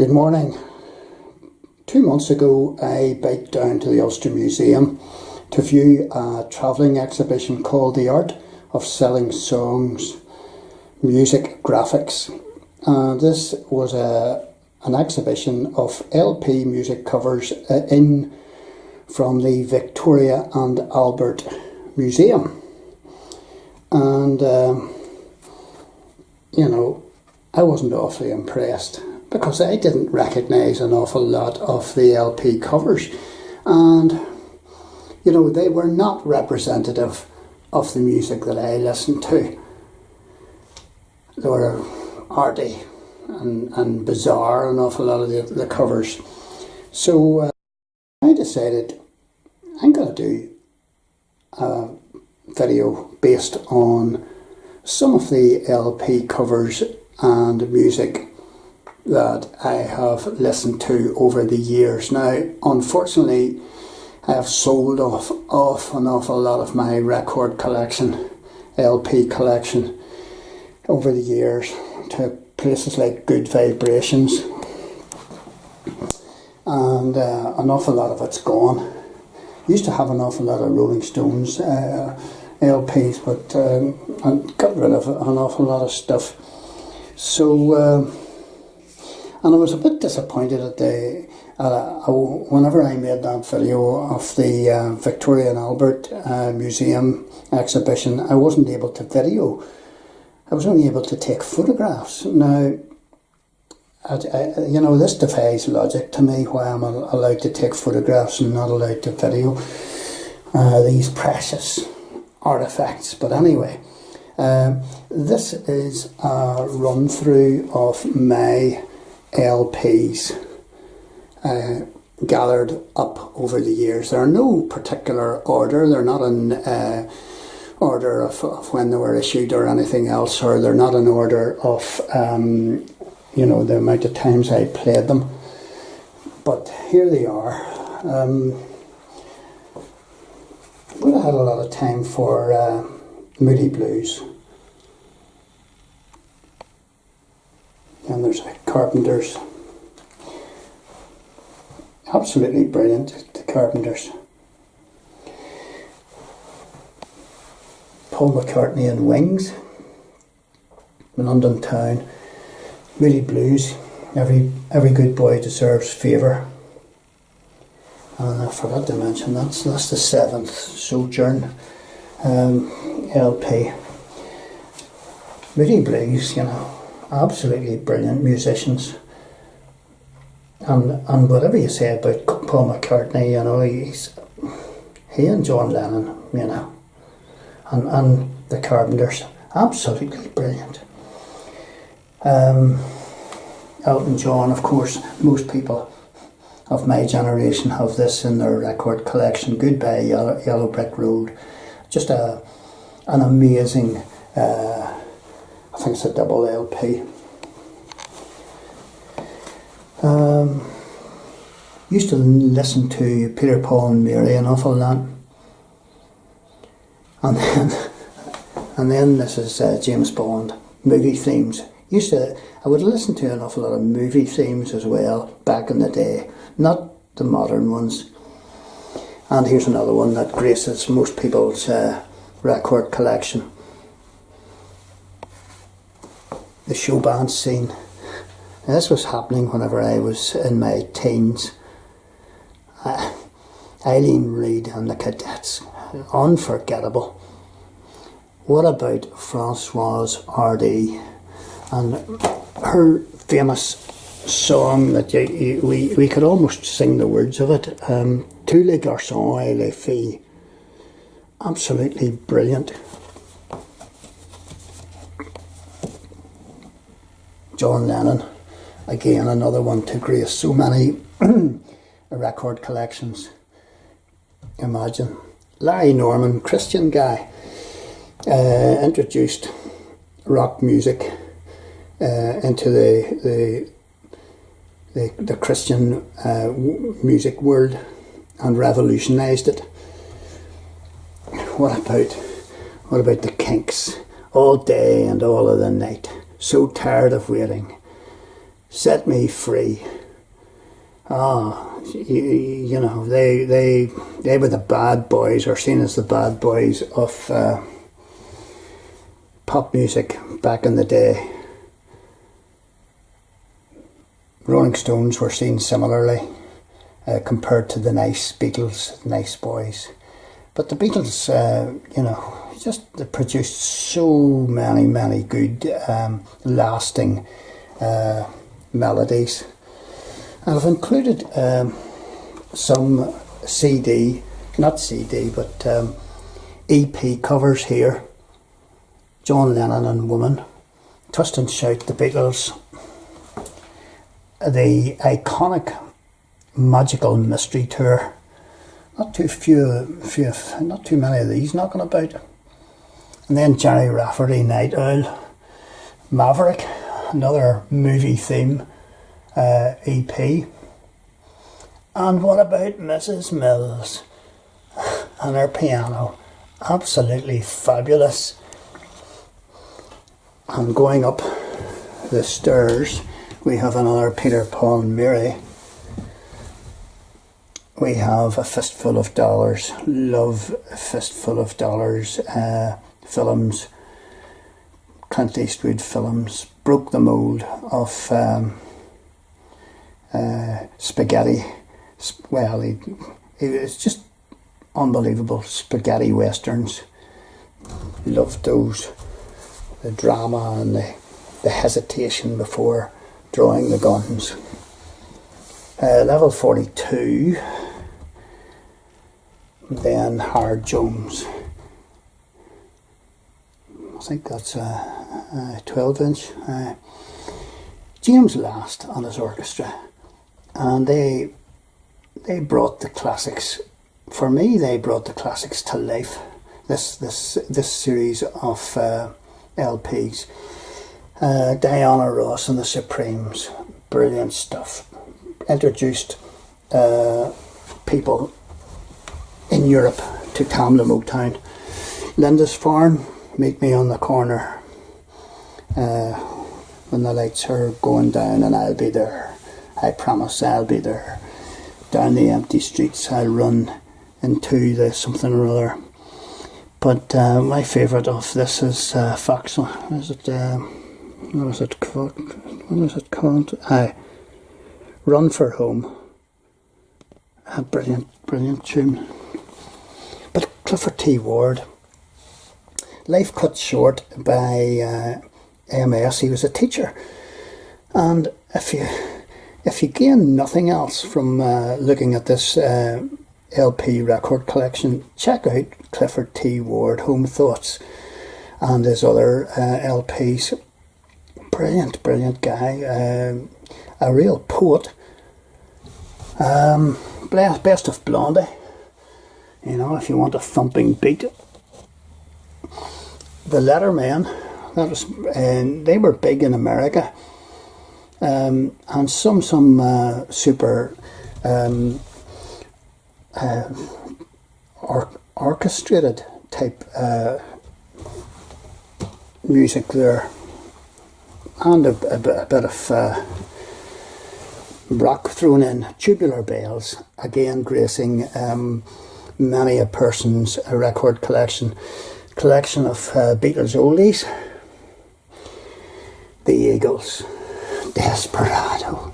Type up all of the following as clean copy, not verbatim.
Good morning. 2 months ago I biked down to the Ulster Museum to view a travelling exhibition called The Art of Selling Songs, Music, Graphics. This was an exhibition of LP music covers from the Victoria and Albert Museum. And, I wasn't awfully impressed, because I didn't recognise an awful lot of the LP covers, and they were not representative of the music that I listened to. They were arty and bizarre, an awful lot of the covers. So I decided I'm going to do a video based on some of the LP covers and music that I have listened to over the years. Now, unfortunately, I have sold off an awful lot of my record collection, LP collection, over the years to places like Good Vibrations, and an awful lot of it's gone. Used to have an awful lot of Rolling Stones LPs, but I got rid of an awful lot of stuff. So, and I was a bit disappointed at whenever I made that video of the Victoria and Albert Museum exhibition, I wasn't able to video. I was only able to take photographs. Now, this defies logic to me, why I'm allowed to take photographs and not allowed to video these precious artifacts. But anyway, this is a run through of my LPs gathered up over the years. They're in no particular order. They're not in order of when they were issued or anything else, or they're not in order of the amount of times I played them. But here they are. Would have had a lot of time for Moody Blues. And there's Carpenters. Absolutely brilliant, the Carpenters. Paul McCartney and Wings, London Town. Moody Blues, every good boy deserves favour. And I forgot to mention that's the 7th Sojourn LP. Moody Blues, absolutely brilliant musicians. And whatever you say about Paul McCartney, he and John Lennon, and the Carpenters, absolutely brilliant. Elton John, of course, most people of my generation have this in their record collection. Goodbye Yellow Brick Road, just an amazing, I think it's a double LP. Used to listen to Peter, Paul and Mary an awful lot, and then this is James Bond movie themes. I would listen to an awful lot of movie themes as well back in the day, not the modern ones. And here's another one that graces most people's record collection. The show band scene. Now, this was happening whenever I was in my teens. Eileen Reid and the Cadets, unforgettable. What about Françoise Hardy and her famous song that we could almost sing the words of it, Tous les garçons et les filles. Absolutely brilliant. John Lennon, again another one to grace so many record collections. Imagine. Larry Norman, Christian guy, introduced rock music into the Christian music world and revolutionised it. What about the Kinks? All day and all of the night. So tired of waiting. Set Me Free. You know, they were the bad boys, or seen as the bad boys of pop music back in the day. Rolling Stones were seen similarly, compared to the nice Beatles, nice boys. But the Beatles, you know, just they produced so many good, lasting melodies. And I've included some but EP covers here. John Lennon and Woman, Twist and Shout, the Beatles, the iconic Magical Mystery Tour. Not too many of these knocking about. And then Jerry Rafferty, Night Owl, Maverick, another movie theme EP. And what about Mrs. Mills and her piano? Absolutely fabulous. And going up the stairs, we have another Peter, Paul and Mary. We have A Fistful of Dollars, love A Fistful of Dollars, films, Clint Eastwood films, broke the mould of spaghetti. Well, it's just unbelievable. Spaghetti westerns, loved those. The drama and the hesitation before drawing the guns. Level 42. Then Howard Jones. I think that's a 12-inch. James Last and his orchestra, and they brought the classics. For me, they brought the classics to life. This series of LPs. Diana Ross and the Supremes, brilliant stuff. Introduced people in Europe to Tamla Motown. Lindisfarne, Meet Me on the Corner, when the lights are going down, and I'll be there. I promise I'll be there. Down the empty streets I'll run into the something or other. But my favourite of this is Fox. What is it called? Run for Home. A brilliant tune. But Clifford T. Ward, life cut short by MS. He was a teacher, and if you gain nothing else from looking at this LP record collection, check out Clifford T. Ward, Home Thoughts, and his other LPs. Brilliant guy, a real poet. Best of Blondie, you know, if you want a thumping beat. The Lettermen, they were big in America, and some super orchestrated type music there, and a bit of rock thrown in. Tubular Bells, again gracing many a person's record collection of Beatles oldies. The Eagles, Desperado.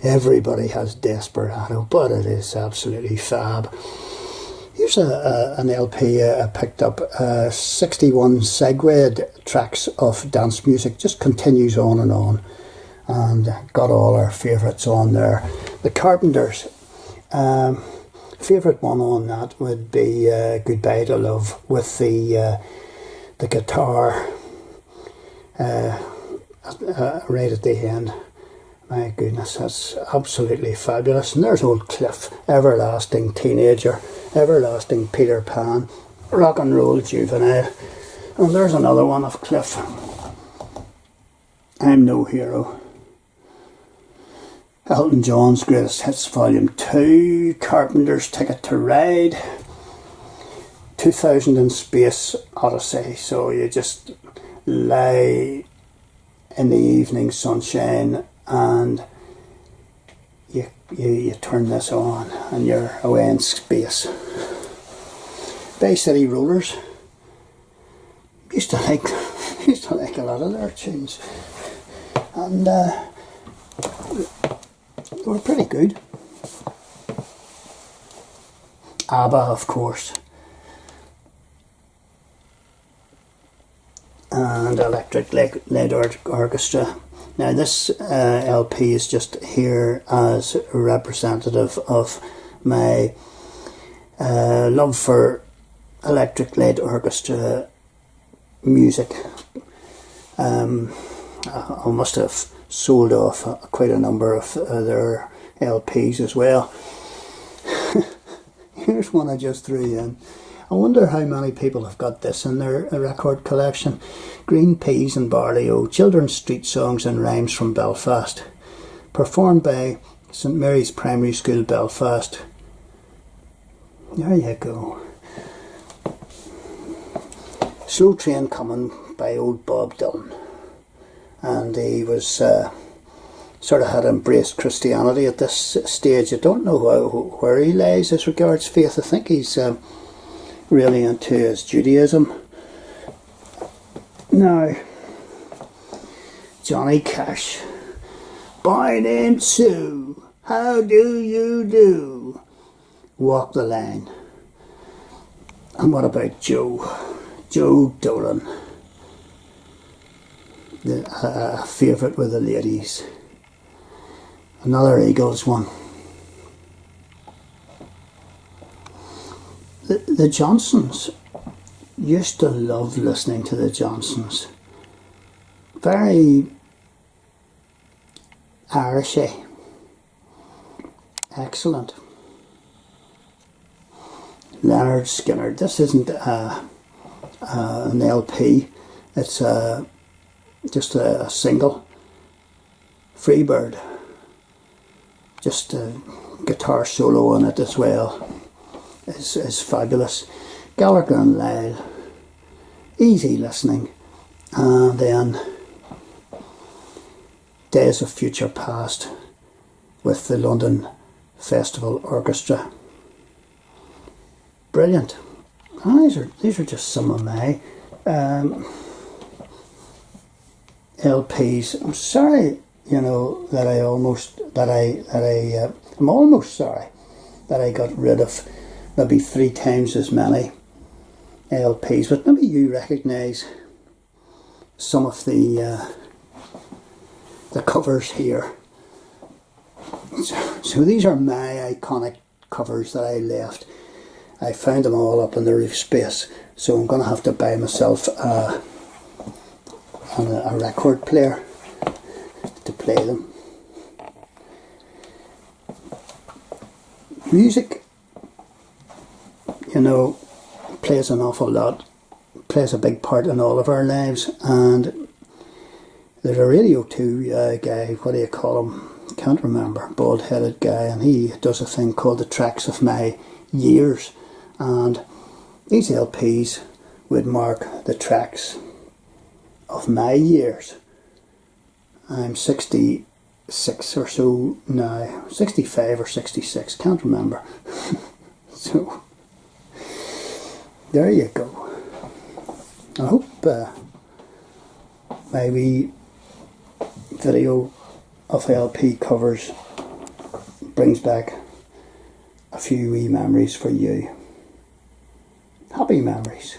Everybody has Desperado, but it is absolutely fab. Here's an LP I picked up, 61 segued tracks of dance music, just continues on, and got all our favourites on there. The Carpenters, favourite one on that would be Goodbye to Love, with the guitar right at the end. My goodness, that's absolutely fabulous. And there's old Cliff, everlasting teenager, everlasting Peter Pan, rock and roll juvenile. And there's another one of Cliff, I'm No Hero. Elton John's Greatest Hits Volume 2, Carpenter's Ticket to Ride, 2000 in Space Odyssey. So you just lie in the evening sunshine, and you turn this on and you're away in space. Bay City Rollers used to like a lot of their tunes, and they were pretty good. ABBA, of course, and Electric Light Orchestra. Now this LP is just here as a representative of my love for Electric Light Orchestra music. I must have sold off quite a number of their LPs as well. Here's one I just threw in. I wonder how many people have got this in their record collection. Green Peas and Barley O, children's street songs and rhymes from Belfast. Performed by St Mary's Primary School, Belfast. There you go. Slow Train Coming by old Bob Dylan. And he was sort of had embraced Christianity at this stage. I don't know where he lays as regards faith. I think he's really into his Judaism. Now, Johnny Cash. Boy named Sue, how do you do? Walk the Line. And what about Joe Dolan? A favourite with the ladies. Another Eagles one. The Johnsons. Used to love listening to the Johnsons. Very Irishy. Excellent. Leonard Skinner. This isn't an LP. It's just a single. Freebird. Just a guitar solo on it as well. Is fabulous. Gallagher and Lyle, easy listening, and then Days of Future Past with the London Festival Orchestra. Brilliant. And these are just some of my LPs. I'm sorry, I'm almost sorry that I got rid of maybe 3 times as many LPs, but maybe you recognise some of the covers here. So these are my iconic covers that I left. I found them all up in the roof space, so I'm going to have to buy myself a record player to play them. Music, plays an awful lot, plays a big part in all of our lives, and there's a Radio 2 guy, what do you call him, can't remember, bald-headed guy, and he does a thing called the Tracks of My Years, and these LPs would mark the tracks of my years. I'm 66 or so now, 65 or 66, can't remember. So there you go. I hope my wee video of LP covers brings back a few wee memories for you. Happy memories.